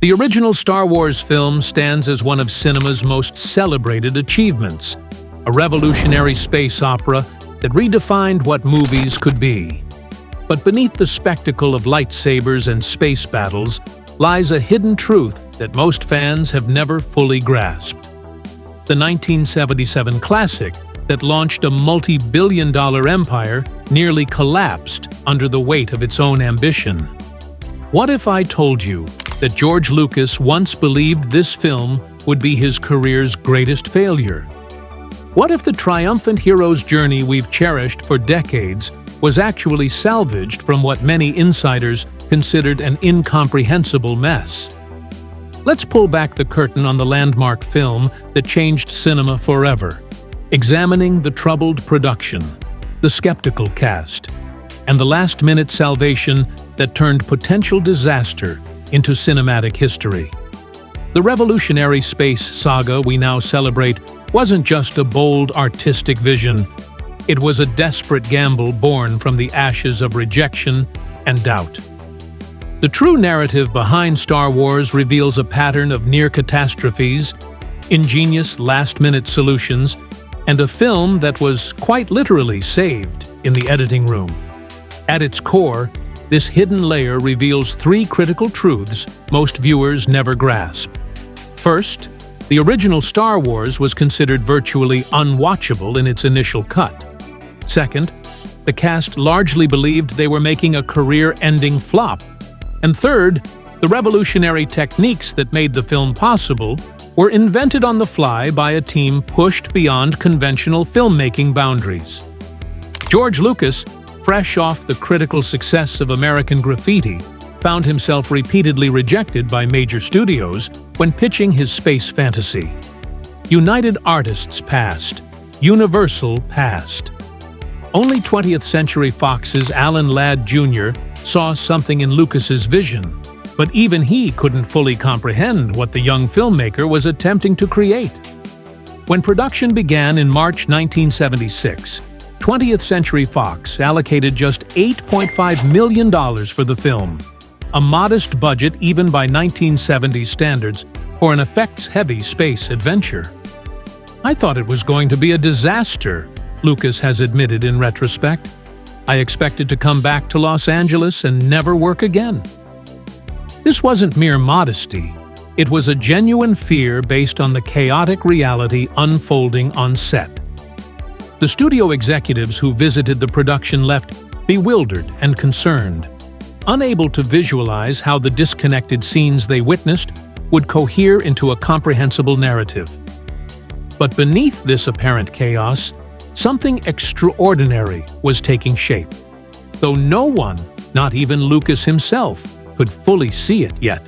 The original Star Wars film stands as one of cinema's most celebrated achievements, a revolutionary space opera that redefined what movies could be. But beneath the spectacle of lightsabers and space battles lies a hidden truth that most fans have never fully grasped. The 1977 classic that launched a multi-billion-dollar empire nearly collapsed under the weight of its own ambition. What if I told you that George Lucas once believed this film would be his career's greatest failure? What if the triumphant hero's journey we've cherished for decades was actually salvaged from what many insiders considered an incomprehensible mess? Let's pull back the curtain on the landmark film that changed cinema forever, examining the troubled production, the skeptical cast, and the last-minute salvation that turned potential disaster into cinematic history. The revolutionary space saga we now celebrate wasn't just a bold artistic vision. It was a desperate gamble born from the ashes of rejection and doubt. The true narrative behind Star Wars reveals a pattern of near catastrophes, ingenious last-minute solutions, and a film that was quite literally saved in the editing room. At its core, this hidden layer reveals three critical truths most viewers never grasp. First, the original Star Wars was considered virtually unwatchable in its initial cut. Second, the cast largely believed they were making a career-ending flop. And third, the revolutionary techniques that made the film possible were invented on the fly by a team pushed beyond conventional filmmaking boundaries. George Lucas, fresh off the critical success of American Graffiti, found himself repeatedly rejected by major studios when pitching his space fantasy. United Artists passed. Universal passed. Only 20th Century Fox's Alan Ladd Jr. saw something in Lucas's vision, but even he couldn't fully comprehend what the young filmmaker was attempting to create. When production began in March 1976, 20th Century Fox allocated just $8.5 million for the film, a modest budget even by 1970s standards for an effects-heavy space adventure. "I thought it was going to be a disaster," Lucas has admitted in retrospect. "I expected to come back to Los Angeles and never work again." This wasn't mere modesty. It was a genuine fear based on the chaotic reality unfolding on set. The studio executives who visited the production left bewildered and concerned, unable to visualize how the disconnected scenes they witnessed would cohere into a comprehensible narrative. But beneath this apparent chaos, something extraordinary was taking shape, though no one, not even Lucas himself, could fully see it yet.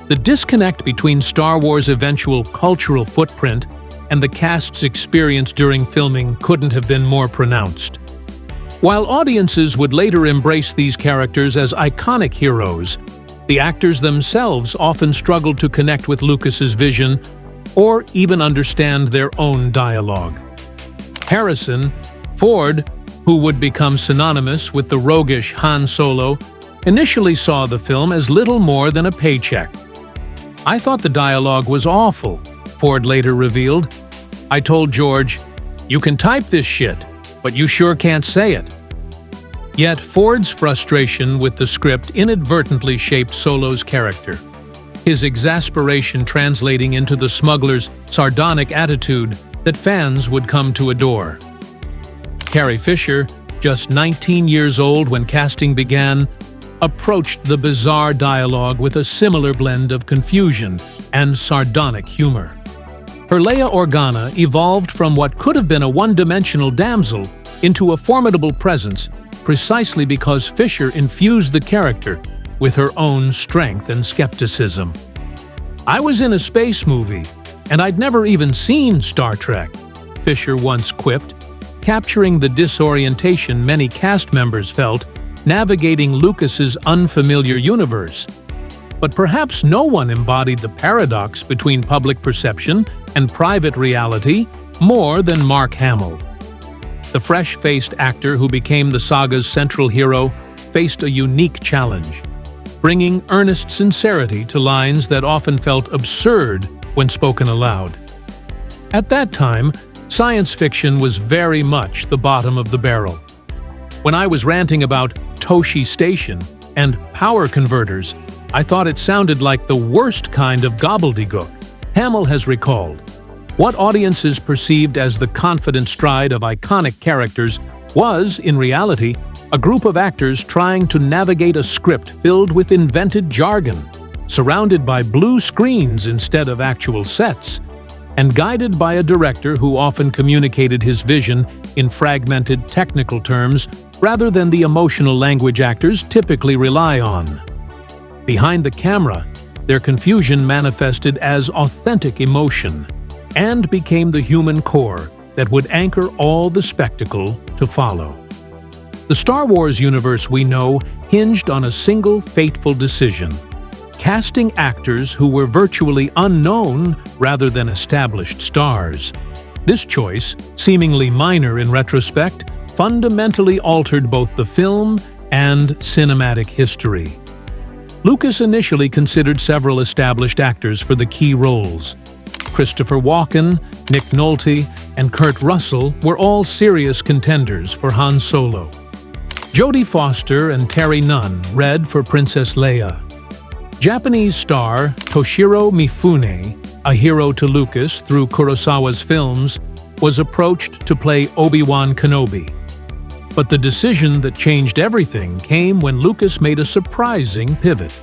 The disconnect between Star Wars' eventual cultural footprint and the cast's experience during filming couldn't have been more pronounced. While audiences would later embrace these characters as iconic heroes, the actors themselves often struggled to connect with Lucas's vision or even understand their own dialogue. Harrison Ford, who would become synonymous with the roguish Han Solo, initially saw the film as little more than a paycheck. "I thought the dialogue was awful," Ford later revealed. "I told George, you can type this shit, but you sure can't say it." Yet Ford's frustration with the script inadvertently shaped Solo's character, his exasperation translating into the smuggler's sardonic attitude that fans would come to adore. Carrie Fisher, just 19 years old when casting began, approached the bizarre dialogue with a similar blend of confusion and sardonic humor. Her Leia Organa evolved from what could have been a one-dimensional damsel into a formidable presence precisely because Fisher infused the character with her own strength and skepticism. "I was in a space movie, and I'd never even seen Star Trek," Fisher once quipped, capturing the disorientation many cast members felt navigating Lucas's unfamiliar universe. But perhaps no one embodied the paradox between public perception and private reality more than Mark Hamill. The fresh-faced actor who became the saga's central hero faced a unique challenge. bringing earnest sincerity to lines that often felt absurd when spoken aloud. At that time, science fiction was very much the bottom of the barrel. When I was ranting about Toshi Station and power converters, I thought it sounded like the worst kind of gobbledygook. Hamill has recalled, "What audiences perceived as the confident stride of iconic characters was, in reality, a group of actors trying to navigate a script filled with invented jargon, surrounded by blue screens instead of actual sets, and guided by a director who often communicated his vision in fragmented technical terms rather than the emotional language actors typically rely on." Behind the camera, their confusion manifested as authentic emotion and became the human core that would anchor all the spectacle to follow. The Star Wars universe we know hinged on a single fateful decision: casting actors who were virtually unknown rather than established stars. This choice, seemingly minor in retrospect, fundamentally altered both the film and cinematic history. Lucas initially considered several established actors for the key roles. Christopher Walken, Nick Nolte, and Kurt Russell were all serious contenders for Han Solo. Jodie Foster and Terry Nunn read for Princess Leia. Japanese star Toshiro Mifune, a hero to Lucas through Kurosawa's films, was approached to play Obi-Wan Kenobi. But the decision that changed everything came when Lucas made a surprising pivot.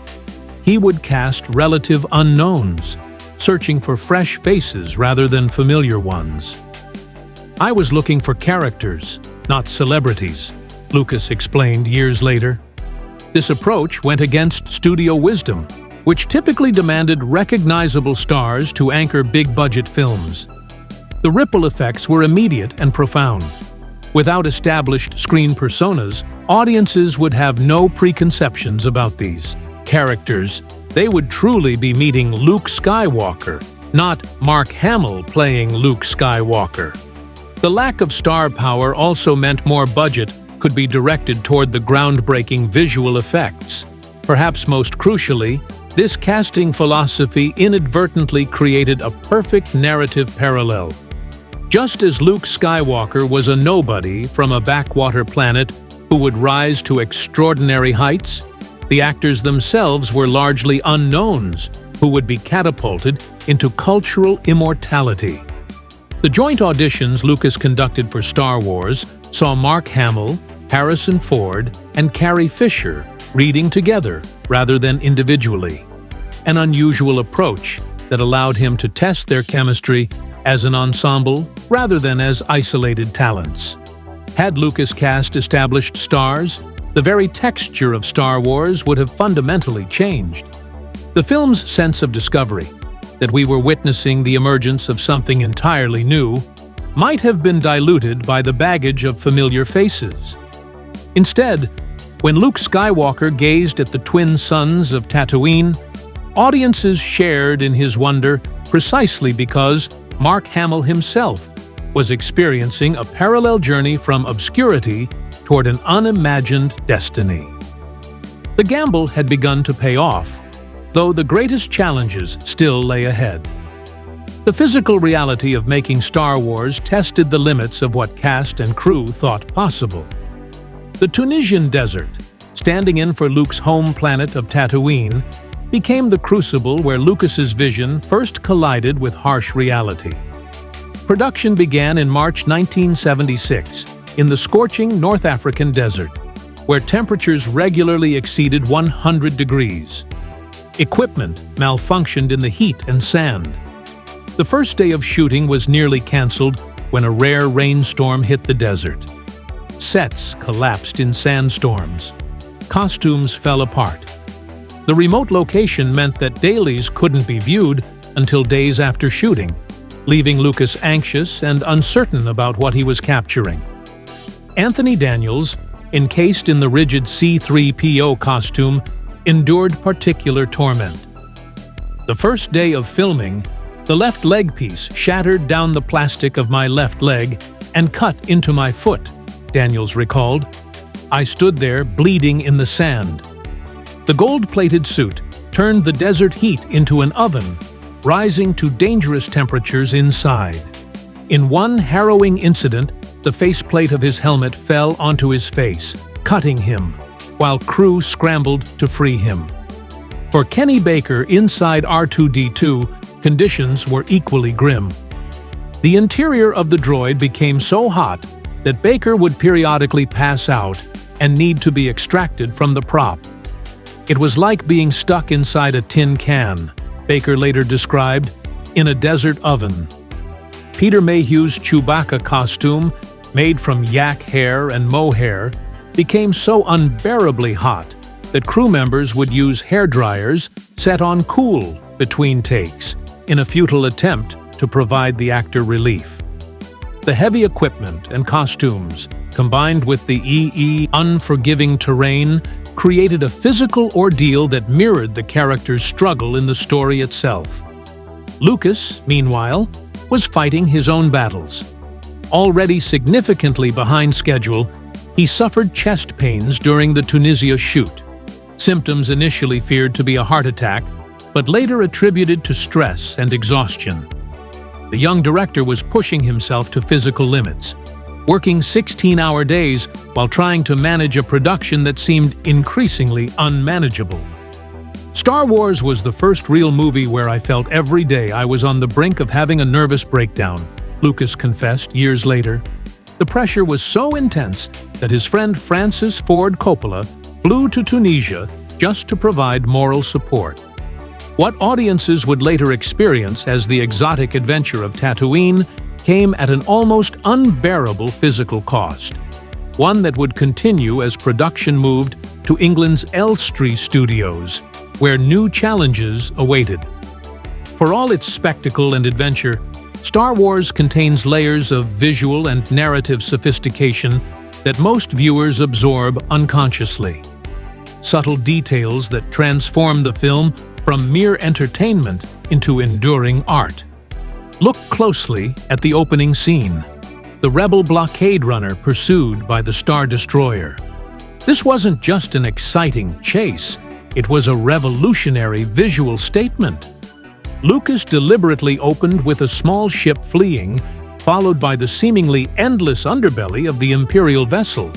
He would cast relative unknowns, searching for fresh faces rather than familiar ones. "I was looking for characters, not celebrities," Lucas explained years later. This approach went against studio wisdom, which typically demanded recognizable stars to anchor big-budget films. The ripple effects were immediate and profound. Without established screen personas, audiences would have no preconceptions about these characters. They would truly be meeting Luke Skywalker, not Mark Hamill playing Luke Skywalker. The lack of star power also meant more budget could be directed toward the groundbreaking visual effects. Perhaps most crucially, this casting philosophy inadvertently created a perfect narrative parallel. Just as Luke Skywalker was a nobody from a backwater planet who would rise to extraordinary heights, the actors themselves were largely unknowns who would be catapulted into cultural immortality. The joint auditions Lucas conducted for Star Wars saw Mark Hamill, Harrison Ford, and Carrie Fisher reading together rather than individually, an unusual approach that allowed him to test their chemistry as an ensemble rather than as isolated talents. Had Lucas cast established stars, the very texture of Star Wars would have fundamentally changed. The film's sense of discovery, that we were witnessing the emergence of something entirely new, might have been diluted by the baggage of familiar faces. Instead, when Luke Skywalker gazed at the twin suns of Tatooine, audiences shared in his wonder precisely because Mark Hamill himself was experiencing a parallel journey from obscurity toward an unimagined destiny. The gamble had begun to pay off, though the greatest challenges still lay ahead. The physical reality of making Star Wars tested the limits of what cast and crew thought possible. The Tunisian desert, standing in for Luke's home planet of Tatooine, became the crucible where Lucas's vision first collided with harsh reality. Production began in March 1976 in the scorching North African desert, where temperatures regularly exceeded 100 degrees. Equipment malfunctioned in the heat and sand. The first day of shooting was nearly canceled when a rare rainstorm hit the desert. Sets collapsed in sandstorms. Costumes fell apart. The remote location meant that dailies couldn't be viewed until days after shooting, leaving Lucas anxious and uncertain about what he was capturing. Anthony Daniels, encased in the rigid C-3PO costume, endured particular torment. The first day of filming, the left leg piece shattered down the plastic of my left leg and cut into my foot, Daniels recalled. I stood there bleeding in the sand. The gold-plated suit turned the desert heat into an oven, rising to dangerous temperatures inside. In one harrowing incident, the faceplate of his helmet fell onto his face, cutting him, while crew scrambled to free him. For Kenny Baker inside R2-D2, conditions were equally grim. The interior of the droid became so hot that Baker would periodically pass out and need to be extracted from the prop. It was like being stuck inside a tin can, Baker later described, in a desert oven. Peter Mayhew's Chewbacca costume, made from yak hair and mohair, became so unbearably hot that crew members would use hair dryers set on cool between takes in a futile attempt to provide the actor relief. The heavy equipment and costumes, combined with the unforgiving terrain, created a physical ordeal that mirrored the character's struggle in the story itself. Lucas, meanwhile, was fighting his own battles. Already significantly behind schedule, he suffered chest pains during the Tunisia shoot. Symptoms initially feared to be a heart attack, but later attributed to stress and exhaustion. The young director was pushing himself to physical limits, working 16-hour days while trying to manage a production that seemed increasingly unmanageable. Star Wars was the first real movie where I felt every day I was on the brink of having a nervous breakdown, Lucas confessed years later. The pressure was so intense that his friend Francis Ford Coppola flew to Tunisia just to provide moral support. What audiences would later experience as the exotic adventure of Tatooine came at an almost unbearable physical cost, one that would continue as production moved to England's Elstree studios, where new challenges awaited. For all its spectacle and adventure, Star Wars contains layers of visual and narrative sophistication that most viewers absorb unconsciously. Subtle details that transform the film from mere entertainment into enduring art. Look closely at the opening scene, the Rebel blockade runner pursued by the Star Destroyer. This wasn't just an exciting chase, it was a revolutionary visual statement. Lucas deliberately opened with a small ship fleeing, followed by the seemingly endless underbelly of the Imperial vessel,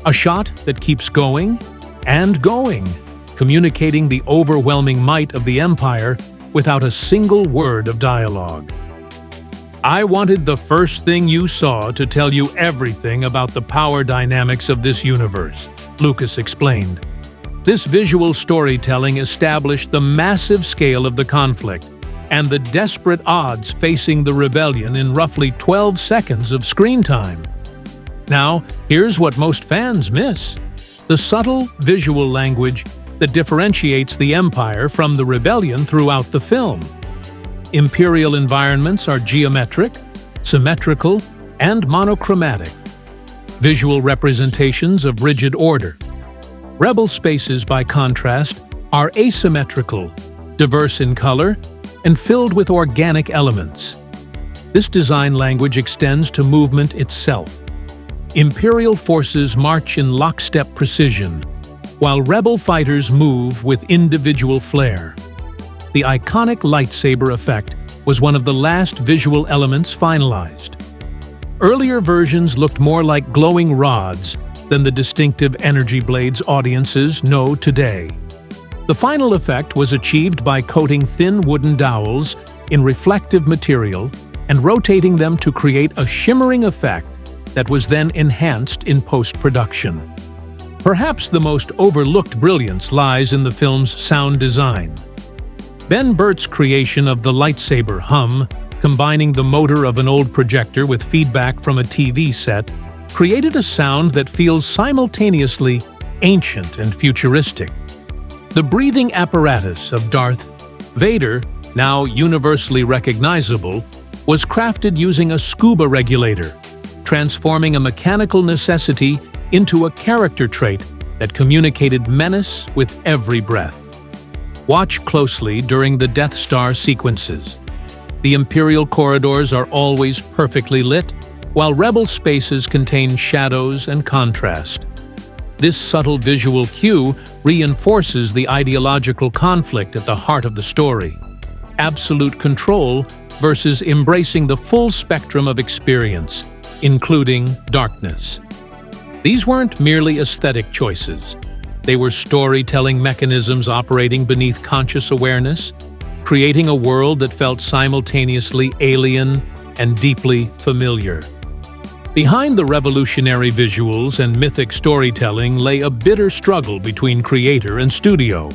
a shot that keeps going and going, communicating the overwhelming might of the Empire without a single word of dialogue. I wanted the first thing you saw to tell you everything about the power dynamics of this universe, Lucas explained. This visual storytelling established the massive scale of the conflict and the desperate odds facing the rebellion in roughly 12 seconds of screen time. Now, here's what most fans miss: the subtle visual language that differentiates the Empire from the rebellion throughout the film. Imperial environments are geometric, symmetrical, and monochromatic, visual representations of rigid order. Rebel spaces, by contrast, are asymmetrical, diverse in color, and filled with organic elements. This design language extends to movement itself. Imperial forces march in lockstep precision, while Rebel fighters move with individual flair. The iconic lightsaber effect was one of the last visual elements finalized. Earlier versions looked more like glowing rods than the distinctive energy blades audiences know today. The final effect was achieved by coating thin wooden dowels in reflective material and rotating them to create a shimmering effect that was then enhanced in post-production. Perhaps the most overlooked brilliance lies in the film's sound design. Ben Burtt's creation of the lightsaber hum, combining the motor of an old projector with feedback from a TV set, created a sound that feels simultaneously ancient and futuristic. The breathing apparatus of Darth Vader, now universally recognizable, was crafted using a scuba regulator, transforming a mechanical necessity into a character trait that communicated menace with every breath. Watch closely during the Death Star sequences. The Imperial corridors are always perfectly lit, while Rebel spaces contain shadows and contrast. This subtle visual cue reinforces the ideological conflict at the heart of the story: absolute control versus embracing the full spectrum of experience, including darkness. These weren't merely aesthetic choices. They were storytelling mechanisms operating beneath conscious awareness, creating a world that felt simultaneously alien and deeply familiar. Behind the revolutionary visuals and mythic storytelling lay a bitter struggle between creator and studio,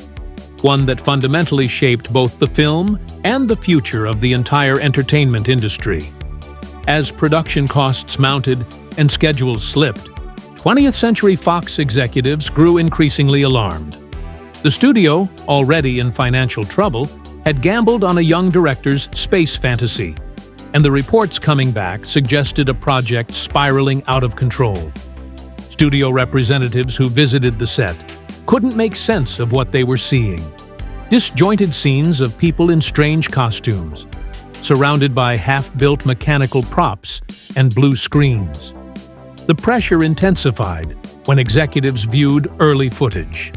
one that fundamentally shaped both the film and the future of the entire entertainment industry. As production costs mounted and schedules slipped, 20th Century Fox executives grew increasingly alarmed. The studio, already in financial trouble, had gambled on a young director's space fantasy, and the reports coming back suggested a project spiraling out of control. Studio representatives who visited the set couldn't make sense of what they were seeing. Disjointed scenes of people in strange costumes, surrounded by half-built mechanical props and blue screens. The pressure intensified when executives viewed early footage.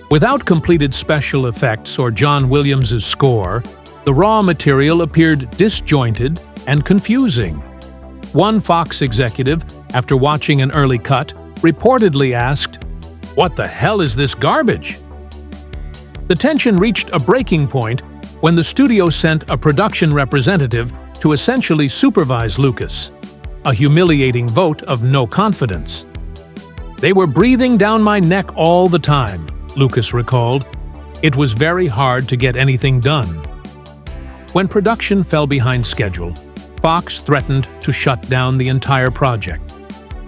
Without completed special effects or John Williams' score, the raw material appeared disjointed and confusing. One Fox executive, after watching an early cut, reportedly asked, "What the hell is this garbage?" The tension reached a breaking point when the studio sent a production representative to essentially supervise Lucas, a humiliating vote of no confidence. "They were breathing down my neck all the time," Lucas recalled. "It was very hard to get anything done." When production fell behind schedule, Fox threatened to shut down the entire project.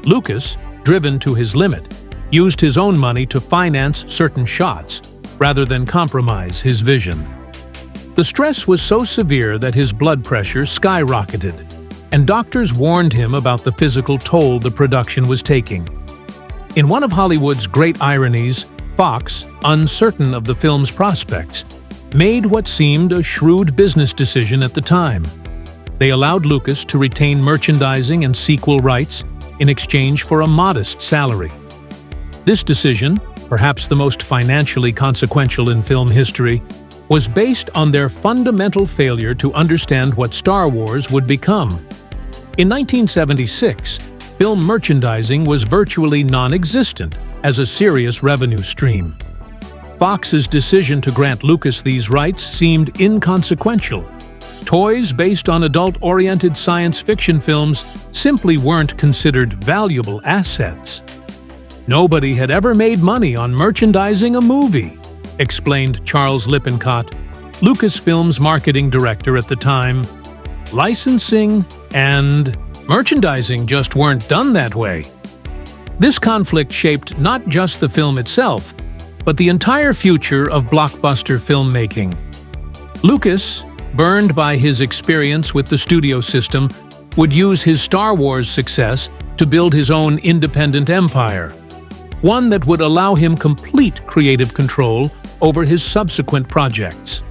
Lucas, driven to his limit, used his own money to finance certain shots rather than compromise his vision. The stress was so severe that his blood pressure skyrocketed, and doctors warned him about the physical toll the production was taking. In one of Hollywood's great ironies, Fox, uncertain of the film's prospects, made what seemed a shrewd business decision at the time. They allowed Lucas to retain merchandising and sequel rights in exchange for a modest salary. This decision, perhaps the most financially consequential in film history, was based on their fundamental failure to understand what Star Wars would become. In 1976, film merchandising was virtually non-existent as a serious revenue stream. Fox's decision to grant Lucas these rights seemed inconsequential. Toys based on adult-oriented science fiction films simply weren't considered valuable assets. "Nobody had ever made money on merchandising a movie," explained Charles Lippincott, Lucasfilm's marketing director at the time. "Licensing and merchandising just weren't done that way." This conflict shaped not just the film itself, but the entire future of blockbuster filmmaking. Lucas, burned by his experience with the studio system, would use his Star Wars success to build his own independent empire, one that would allow him complete creative control over his subsequent projects.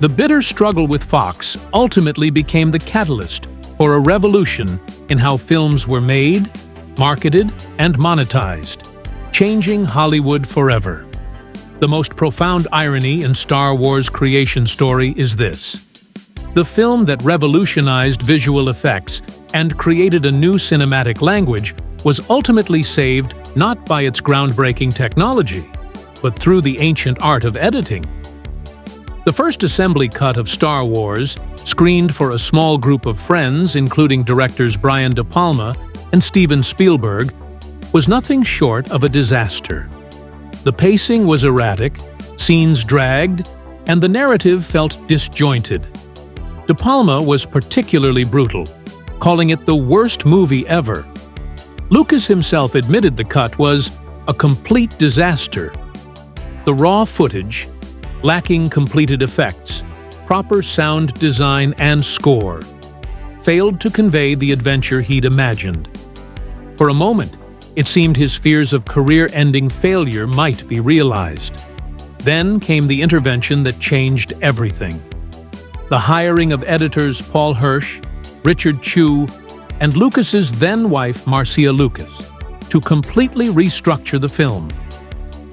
The bitter struggle with Fox ultimately became the catalyst for a revolution in how films were made, marketed, and monetized, changing Hollywood forever. The most profound irony in Star Wars' creation story is this: the film that revolutionized visual effects and created a new cinematic language was ultimately saved not by its groundbreaking technology, but through the ancient art of editing. The first assembly cut of Star Wars, screened for a small group of friends including directors Brian De Palma and Steven Spielberg, was nothing short of a disaster. The pacing was erratic, scenes dragged, and the narrative felt disjointed. De Palma was particularly brutal, calling it the worst movie ever. Lucas himself admitted the cut was a complete disaster. The raw footage, lacking completed effects, proper sound design and score, failed to convey the adventure he'd imagined. For a moment, it seemed his fears of career-ending failure might be realized. Then came the intervention that changed everything. The hiring of editors Paul Hirsch, Richard Chew, and Lucas's then-wife Marcia Lucas. to completely restructure the film.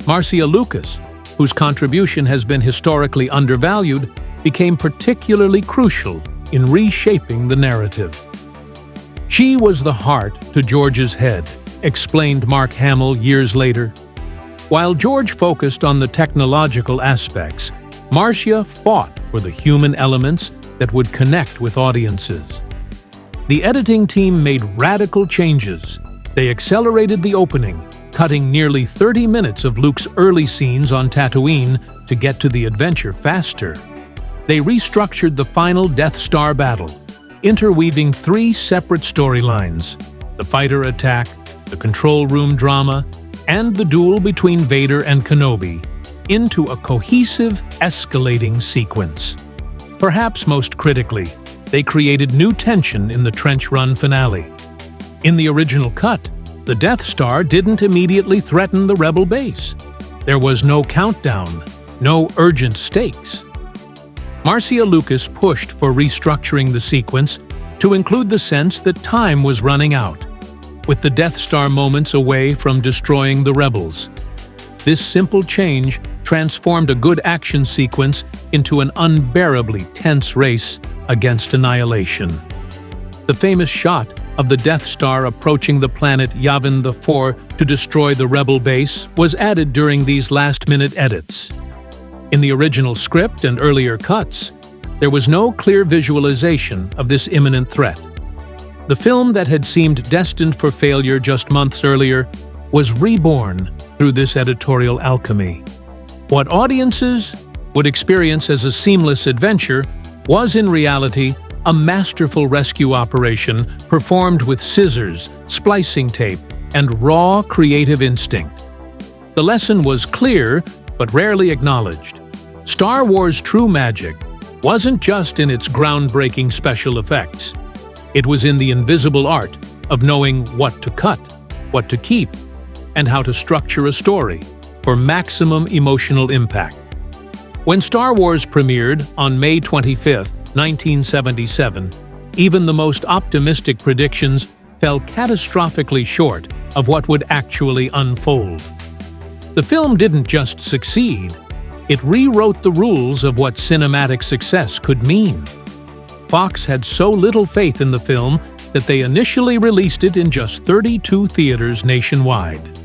Marcia Lucas, whose contribution has been historically undervalued, became particularly crucial in reshaping the narrative. "She was the heart to George's head," explained Mark Hamill years later. While George focused on the technological aspects, Marcia fought for the human elements that would connect with audiences. The editing team made radical changes. They accelerated the opening, cutting nearly 30 minutes of Luke's early scenes on Tatooine to get to the adventure faster. They restructured the final Death Star battle, interweaving 3 separate storylines: the fighter attack, the control room drama, and the duel between Vader and Kenobi, into a cohesive, escalating sequence. Perhaps most critically, they created new tension in the trench run finale. In the original cut, the Death Star didn't immediately threaten the Rebel base. There was no countdown, no urgent stakes. Marcia Lucas pushed for restructuring the sequence to include the sense that time was running out, with the Death Star moments away from destroying the Rebels. This simple change transformed a good action sequence into an unbearably tense race against annihilation. The famous shot of the Death Star approaching the planet Yavin IV to destroy the Rebel base was added during these last-minute edits. In the original script and earlier cuts, there was no clear visualization of this imminent threat. The film that had seemed destined for failure just months earlier was reborn through this editorial alchemy. What audiences would experience as a seamless adventure was in reality a masterful rescue operation performed with scissors, splicing tape, and raw creative instinct. The lesson was clear, but rarely acknowledged. Star Wars' true magic wasn't just in its groundbreaking special effects. It was in the invisible art of knowing what to cut, what to keep, and how to structure a story for maximum emotional impact. When Star Wars premiered on May 25, 1977, even the most optimistic predictions fell catastrophically short of what would actually unfold. The film didn't just succeed, it rewrote the rules of what cinematic success could mean. Fox had so little faith in the film that they initially released it in just 32 theaters nationwide.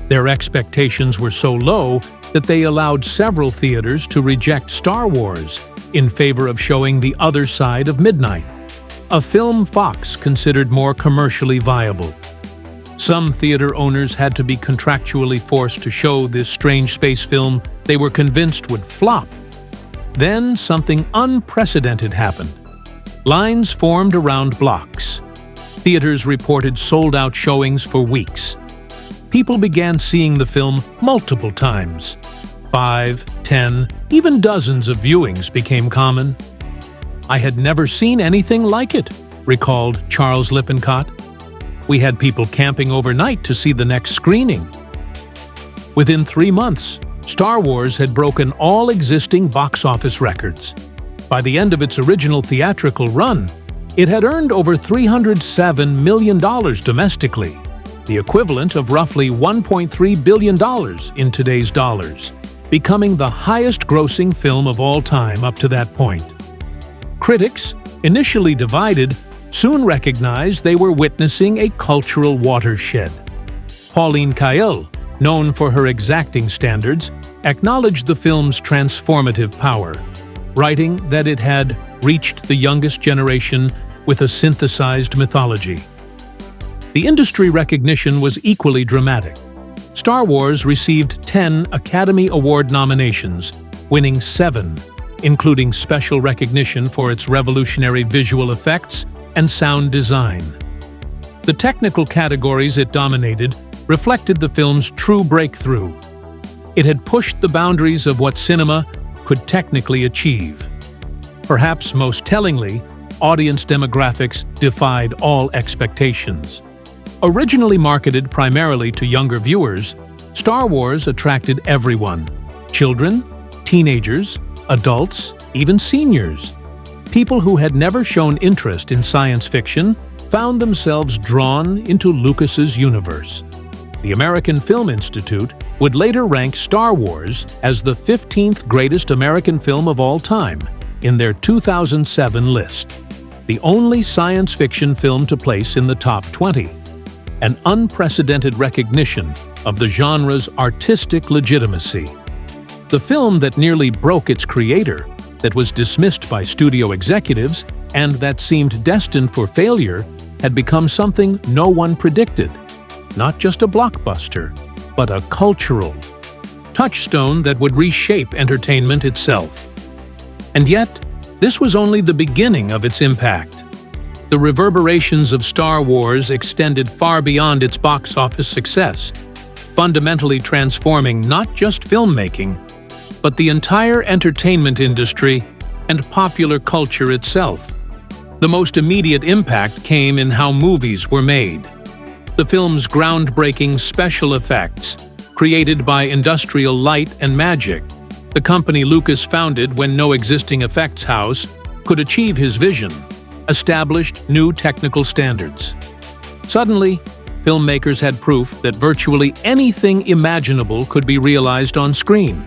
Their expectations were so low that they allowed several theaters to reject Star Wars in favor of showing The Other Side of Midnight, a film Fox considered more commercially viable. Some theater owners had to be contractually forced to show this strange space film they were convinced would flop. Then something unprecedented happened. Lines formed around blocks. Theaters reported sold-out showings for weeks. People began seeing the film multiple times. 5, 10, even dozens of viewings became common. "I had never seen anything like it," recalled Charles Lippincott. "We had people camping overnight to see the next screening." Within 3 months, Star Wars had broken all existing box office records. By the end of its original theatrical run, it had earned over $307 million domestically, the equivalent of roughly $1.3 billion in today's dollars, becoming the highest-grossing film of all time up to that point. Critics, initially divided, soon recognized they were witnessing a cultural watershed. Pauline Kael, known for her exacting standards, acknowledged the film's transformative power, writing that it had reached the youngest generation with a synthesized mythology. The industry recognition was equally dramatic. Star Wars received 10 Academy Award nominations, winning 7, including special recognition for its revolutionary visual effects and sound design. The technical categories it dominated reflected the film's true breakthrough. It had pushed the boundaries of what cinema could technically achieve. Perhaps most tellingly, audience demographics defied all expectations. Originally marketed primarily to younger viewers, Star Wars attracted everyone: children, teenagers, adults, even seniors. People who had never shown interest in science fiction found themselves drawn into Lucas's universe. The American Film Institute would later rank Star Wars as the 15th greatest American film of all time in their 2007 list, the only science fiction film to place in the top 20, an unprecedented recognition of the genre's artistic legitimacy. The film that nearly broke its creator, that was dismissed by studio executives, and that seemed destined for failure, had become something no one predicted. Not just a blockbuster, but a cultural touchstone that would reshape entertainment itself. And yet, this was only the beginning of its impact. The reverberations of Star Wars extended far beyond its box office success, fundamentally transforming not just filmmaking, but the entire entertainment industry and popular culture itself. The most immediate impact came in how movies were made. The film's groundbreaking special effects, created by Industrial Light and Magic, the company Lucas founded when no existing effects house could achieve his vision, established new technical standards. Suddenly, filmmakers had proof that virtually anything imaginable could be realized on screen.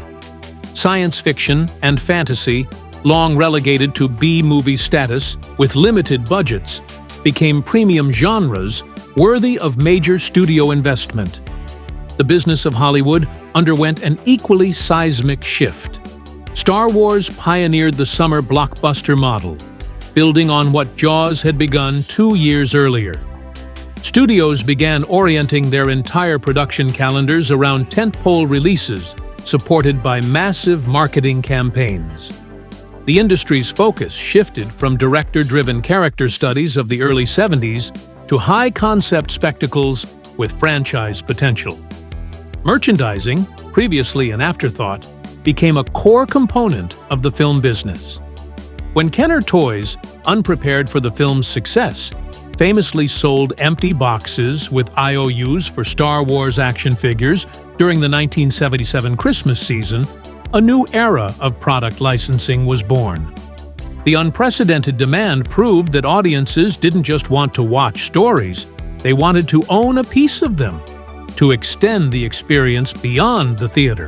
Science fiction and fantasy, long relegated to B-movie status with limited budgets, became premium genres worthy of major studio investment. The business of Hollywood underwent an equally seismic shift. Star Wars pioneered the summer blockbuster model, building on what Jaws had begun 2 years earlier. Studios began orienting their entire production calendars around tentpole releases, supported by massive marketing campaigns. The industry's focus shifted from director-driven character studies of the early 70s to high-concept spectacles with franchise potential. Merchandising, previously an afterthought, became a core component of the film business. When Kenner Toys, unprepared for the film's success, famously sold empty boxes with IOUs for Star Wars action figures during the 1977 Christmas season, a new era of product licensing was born. The unprecedented demand proved that audiences didn't just want to watch stories, they wanted to own a piece of them, to extend the experience beyond the theater.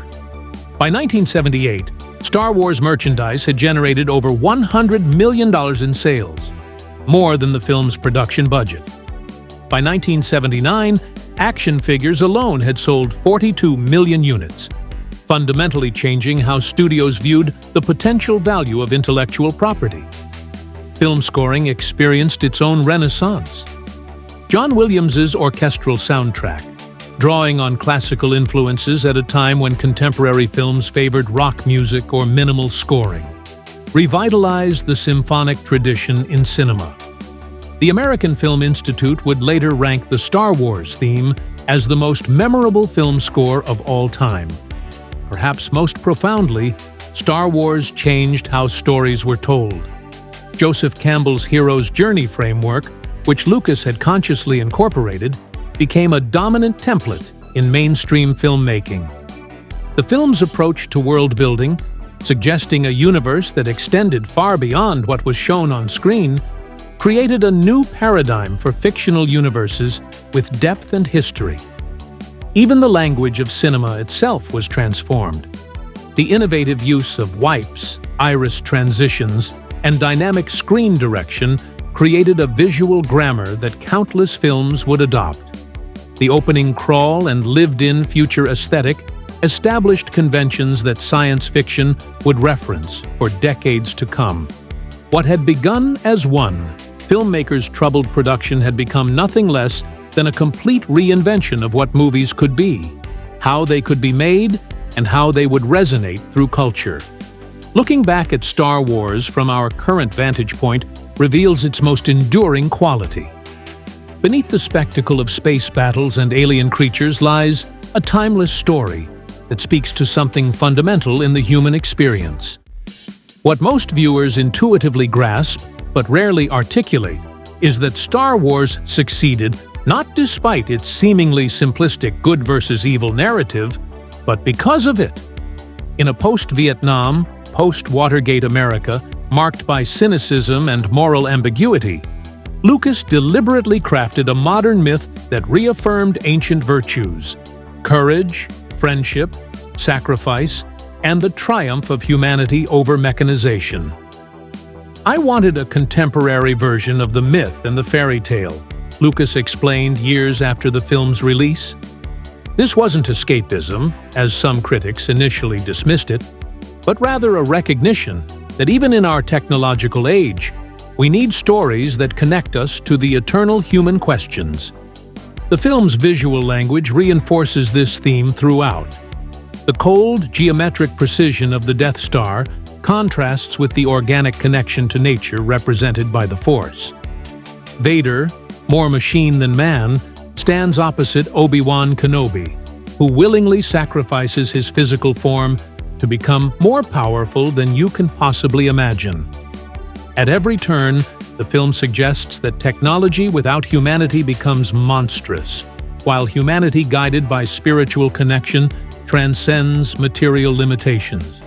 By 1978, Star Wars merchandise had generated over $100 million in sales, more than the film's production budget. By 1979, action figures alone had sold 42 million units, fundamentally changing how studios viewed the potential value of intellectual property. Film scoring experienced its own renaissance. John Williams's orchestral soundtrack, drawing on classical influences at a time when contemporary films favored rock music or minimal scoring, revitalized the symphonic tradition in cinema. The American Film Institute would later rank the Star Wars theme as the most memorable film score of all time. Perhaps most profoundly, Star Wars changed how stories were told. Joseph Campbell's hero's journey framework, which Lucas had consciously incorporated, became a dominant template in mainstream filmmaking. The film's approach to world-building, suggesting a universe that extended far beyond what was shown on screen, created a new paradigm for fictional universes with depth and history. Even the language of cinema itself was transformed. The innovative use of wipes, iris transitions, and dynamic screen direction created a visual grammar that countless films would adopt. The opening crawl and lived-in future aesthetic established conventions that science fiction would reference for decades to come. What had begun as one filmmakers' troubled production had become nothing less than a complete reinvention of what movies could be, how they could be made, and how they would resonate through culture. Looking back at Star Wars from our current vantage point reveals its most enduring quality. Beneath the spectacle of space battles and alien creatures lies a timeless story that speaks to something fundamental in the human experience. What most viewers intuitively grasp, but rarely articulate, is that Star Wars succeeded not despite its seemingly simplistic good versus evil narrative, but because of it. In a post-Vietnam, post-Watergate America marked by cynicism and moral ambiguity, Lucas deliberately crafted a modern myth that reaffirmed ancient virtues: courage, friendship, sacrifice, and the triumph of humanity over mechanization. "I wanted a contemporary version of the myth and the fairy tale," Lucas explained years after the film's release. "This wasn't escapism, as some critics initially dismissed it, but rather a recognition that even in our technological age, we need stories that connect us to the eternal human questions." The film's visual language reinforces this theme throughout. The cold, geometric precision of the Death Star contrasts with the organic connection to nature represented by the Force. Vader, more machine than man, stands opposite Obi-Wan Kenobi, who willingly sacrifices his physical form to become more powerful than you can possibly imagine. At every turn, the film suggests that technology without humanity becomes monstrous, while humanity guided by spiritual connection transcends material limitations.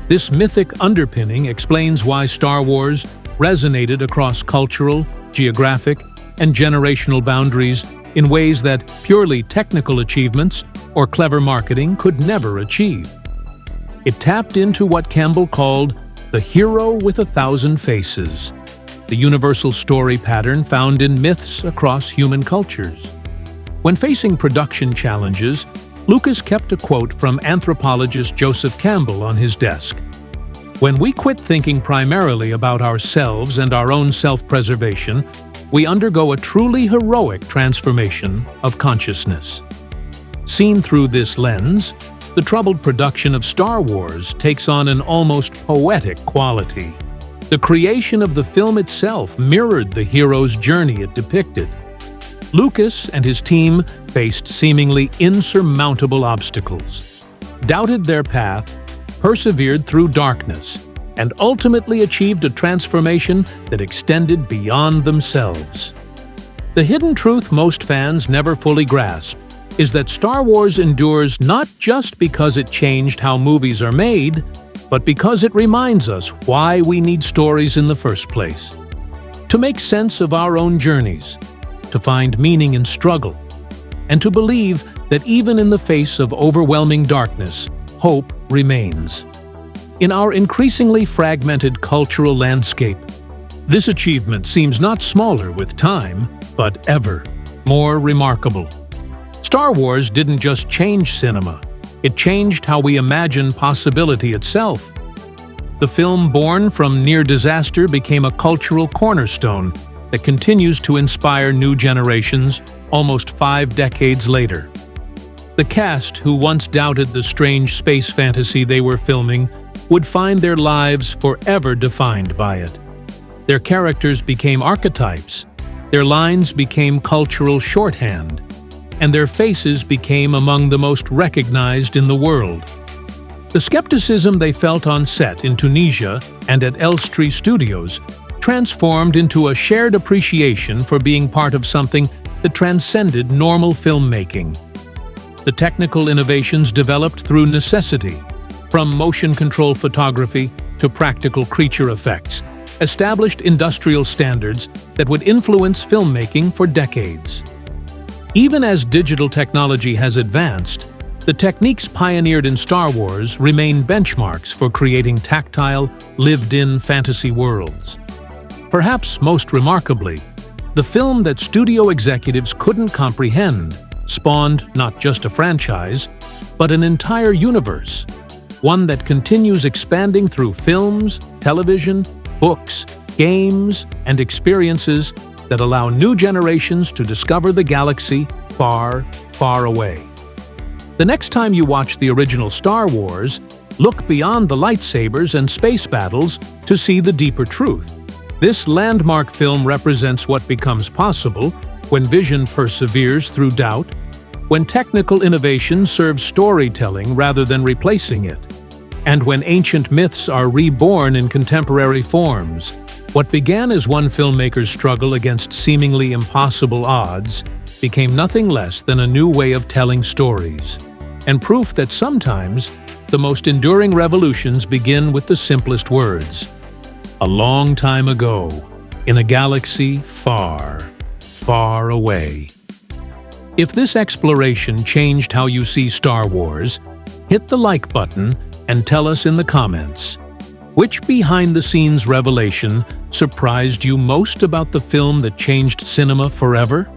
This mythic underpinning explains why Star Wars resonated across cultural, geographic, and generational boundaries in ways that purely technical achievements or clever marketing could never achieve. It tapped into what Campbell called the hero with 1,000 faces, the universal story pattern found in myths across human cultures. When facing production challenges, Lucas kept a quote from anthropologist Joseph Campbell on his desk. "When we quit thinking primarily about ourselves and our own self-preservation, we undergo a truly heroic transformation of consciousness." Seen through this lens, the troubled production of Star Wars takes on an almost poetic quality. The creation of the film itself mirrored the hero's journey it depicted. Lucas and his team faced seemingly insurmountable obstacles, doubted their path, persevered through darkness, and ultimately achieved a transformation that extended beyond themselves. The hidden truth most fans never fully grasp is that Star Wars endures not just because it changed how movies are made, but because it reminds us why we need stories in the first place. To make sense of our own journeys, to find meaning in struggle, and to believe that even in the face of overwhelming darkness, hope remains. In our increasingly fragmented cultural landscape, this achievement seems not smaller with time, but ever more remarkable. Star Wars didn't just change cinema, it changed how we imagine possibility itself. The film born from near disaster became a cultural cornerstone that continues to inspire new generations almost 5 decades later. The cast, who once doubted the strange space fantasy they were filming, would find their lives forever defined by it. Their characters became archetypes, their lines became cultural shorthand, and their faces became among the most recognized in the world. The skepticism they felt on set in Tunisia and at Elstree Studios transformed into a shared appreciation for being part of something that transcended normal filmmaking. The technical innovations developed through necessity, from motion control photography to practical creature effects, established industrial standards that would influence filmmaking for decades. Even as digital technology has advanced, the techniques pioneered in Star Wars remain benchmarks for creating tactile, lived-in fantasy worlds. Perhaps most remarkably, the film that studio executives couldn't comprehend spawned not just a franchise, but an entire universe, one that continues expanding through films, television, books, games, and experiences that allow new generations to discover the galaxy far, far away. The next time you watch the original Star Wars, look beyond the lightsabers and space battles to see the deeper truth. This landmark film represents what becomes possible when vision perseveres through doubt, when technical innovation serves storytelling rather than replacing it, and when ancient myths are reborn in contemporary forms. What began as one filmmaker's struggle against seemingly impossible odds became nothing less than a new way of telling stories, and proof that sometimes the most enduring revolutions begin with the simplest words. A long time ago. in a galaxy far, far away. If this exploration changed how you see Star Wars, hit the like button and tell us in the comments, which behind-the-scenes revelation surprised you most about the film that changed cinema forever?